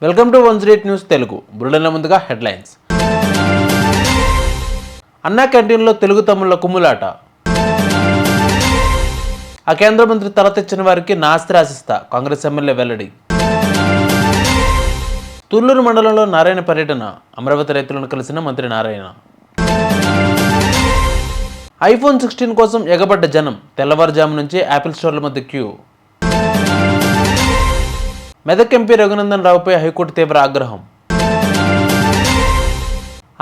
Welcome to 108 news Telugu. బులెటిన్ల ముందుగా headlines. అన్నా క్యాంటీన్లో తెలుగు తమ్ముళ్ల కుమ్ములాట. ఆ కేంద్ర మంత్రి తల తెచ్చిన వారికి నా ఆస్తి రాసిస్తా, కాంగ్రెస్ ఎమ్మెల్యే వెల్లడి. తుళ్లూరు మండలంలో నారాయణ పర్యటన, అమరావతి రైతులను కలిసిన మంత్రి నారాయణ. ఐఫోన్ 16 కోసం ఎగబడ్డ జనం, తెల్లవారుజాము నుంచి యాపిల్ స్టోర్ల మధ్య క్యూ. మెదక్ ఎంపీ రఘునందన్ రావుపై హైకోర్టు తీవ్ర ఆగ్రహం.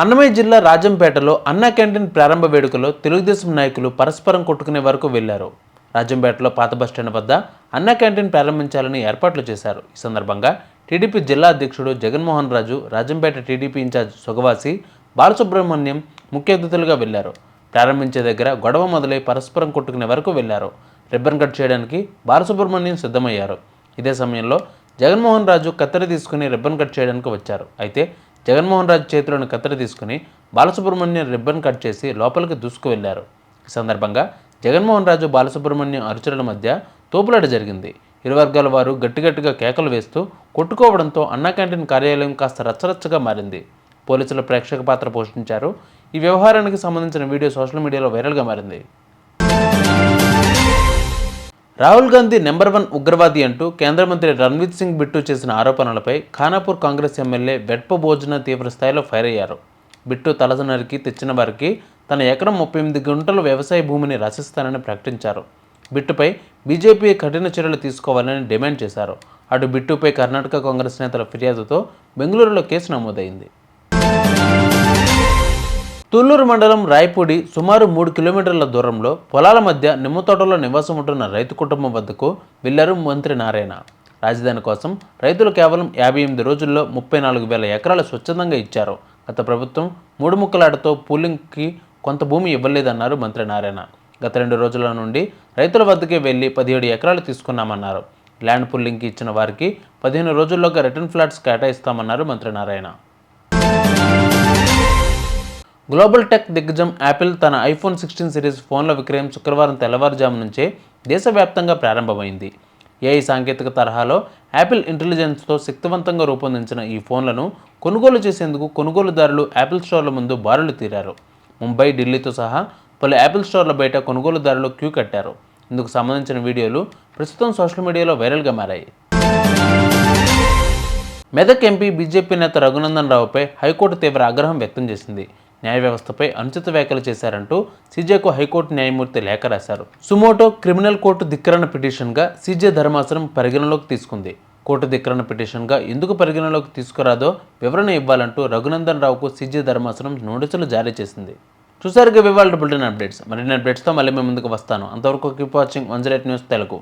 అన్నమయ్య జిల్లా రాజంపేటలో అన్నా క్యాంటీన్ ప్రారంభ వేడుకలో తెలుగుదేశం నాయకులు పరస్పరం కొట్టుకునే వరకు వెళ్లారు. రాజంపేటలో పాత బస్టాండ్ వద్ద అన్నా క్యాంటీన్ ప్రారంభించాలని ఏర్పాట్లు చేశారు. ఈ సందర్భంగా టీడీపీ జిల్లా అధ్యక్షుడు జగన్మోహన్ రాజు, రాజంపేట టీడీపీ ఇన్ఛార్జ్ సుగవాసి, బాలసుబ్రహ్మణ్యం ముఖ్య అతిథులుగా వెళ్లారు. ప్రారంభించే దగ్గర గొడవ మొదలై పరస్పరం కొట్టుకునే వరకు వెళ్లారు. రిబ్బన్ కట్ చేయడానికి బాలసుబ్రహ్మణ్యం సిద్ధమయ్యారు. ఇదే సమయంలో జగన్మోహన్ రాజు కత్తెర తీసుకుని రిబ్బన్ కట్ చేయడానికి వచ్చారు. అయితే జగన్మోహన్ రాజు చేతిలోని కత్తెర తీసుకుని బాలసుబ్రహ్మణ్యం రిబ్బన్ కట్ చేసి లోపలికి దూసుకు వెళ్లారు. ఈ సందర్భంగా జగన్మోహన్ రాజు, బాలసుబ్రహ్మణ్యం అరుచుల మధ్య తోపులాట జరిగింది. ఇరు వర్గాల వారు గట్టిగట్టిగా కేకలు వేస్తూ కొట్టుకోవడంతో అన్నా క్యాంటీన్ కార్యాలయం కాస్త రచ్చరచ్చగా మారింది. పోలీసులు ప్రేక్షక పాత్ర పోషించారు. ఈ వ్యవహారానికి సంబంధించిన వీడియో సోషల్ మీడియాలో వైరల్గా మారింది. రాహుల్ గాంధీ నెంబర్ 1 ఉగ్రవాది అంటూ కేంద్ర మంత్రి రణ్వీర్ సింగ్ బిట్టు చేసిన ఆరోపణలపై ఖానాపూర్ కాంగ్రెస్ ఎమ్మెల్యే వెట్ప భోజన తీవ్ర స్థాయిలో ఫైర్ అయ్యారు. బిట్టు తలస నరికి తెచ్చిన వారికి తన ఎకరం 38 గుంటల వ్యవసాయ భూమిని రాసిస్తానని ప్రకటించారు. బిట్టుపై బీజేపీ కఠిన చర్యలు తీసుకోవాలని డిమాండ్ చేశారు. అటు బిట్టుపై కర్ణాటక కాంగ్రెస్ నేతల ఫిర్యాదుతో బెంగళూరులో కేసు నమోదైంది. తుళ్లూరు మండలం రాయపూడి సుమారు 3 కిలోమీటర్ల దూరంలో పొలాల మధ్య నిమ్మ తోటలో నివాసం ఉంటున్న రైతు కుటుంబం వద్దకు వెళ్లారు మంత్రి నారాయణ. రాజధాని కోసం రైతులు కేవలం 58 రోజుల్లో 34,000 ఎకరాలు స్వచ్ఛందంగా ఇచ్చారు. గత ప్రభుత్వం 3 ముక్కలాటతో పూలింగ్కి కొంత భూమి ఇవ్వలేదన్నారు మంత్రి నారాయణ. గత 2 రోజుల నుండి రైతుల వద్దకే వెళ్లి 17 ఎకరాలు తీసుకున్నామన్నారు. ల్యాండ్ పుల్లింగ్కి ఇచ్చిన వారికి 15 రోజుల్లోగా రిటర్న్ ఫ్లాట్స్ కేటాయిస్తామన్నారు మంత్రి నారాయణ. గ్లోబల్ టెక్ దిగ్గజం యాపిల్ తన ఐఫోన్ 16 సిరీస్ ఫోన్ల విక్రయం శుక్రవారం తెల్లవారుజాము నుంచే దేశవ్యాప్తంగా ప్రారంభమైంది. ఏఐ సాంకేతిక తరహాలో యాపిల్ ఇంటెలిజెన్స్తో శక్తివంతంగా రూపొందించిన ఈ ఫోన్లను కొనుగోలు చేసేందుకు కొనుగోలుదారులు యాపిల్ స్టోర్ల ముందు బారులు తీరారు. ముంబై, ఢిల్లీతో సహా పలు యాపిల్ స్టోర్ల బయట కొనుగోలుదారులు క్యూ కట్టారు. ఇందుకు సంబంధించిన వీడియోలు ప్రస్తుతం సోషల్ మీడియాలో వైరల్గా మారాయి. మెదక్ ఎంపీ బీజేపీ నేత రఘునందన్ రావుపై హైకోర్టు తీవ్ర ఆగ్రహం వ్యక్తం చేసింది. న్యాయ వ్యవస్థపై అనుచిత వ్యాఖ్యలు చేశారంటూ సీజేకు హైకోర్టు న్యాయమూర్తి లేఖ రాశారు. సుమోటో క్రిమినల్ కోర్టు ధిక్కరణ పిటిషన్గా సీజే ధర్మాసనం పరిగణలోకి తీసుకుంది. కోర్టు ధిక్కరణ పిటిషన్గా ఎందుకు పరిగణలోకి తీసుకురాదో వివరణ ఇవ్వాలంటూ రఘునందన్ రావుకు సీజే ధర్మాసనం నోటీసులు జారీ చేసింది. చూసారుగా ఇవాళ బులెటిన్ అప్డేట్స్. మరిన్ని అప్డేట్స్తో మళ్ళీ మేము ముందుకు వస్తాను. అంతవరకు కీప్ వాచింగ్ 108 న్యూస్ తెలుగు.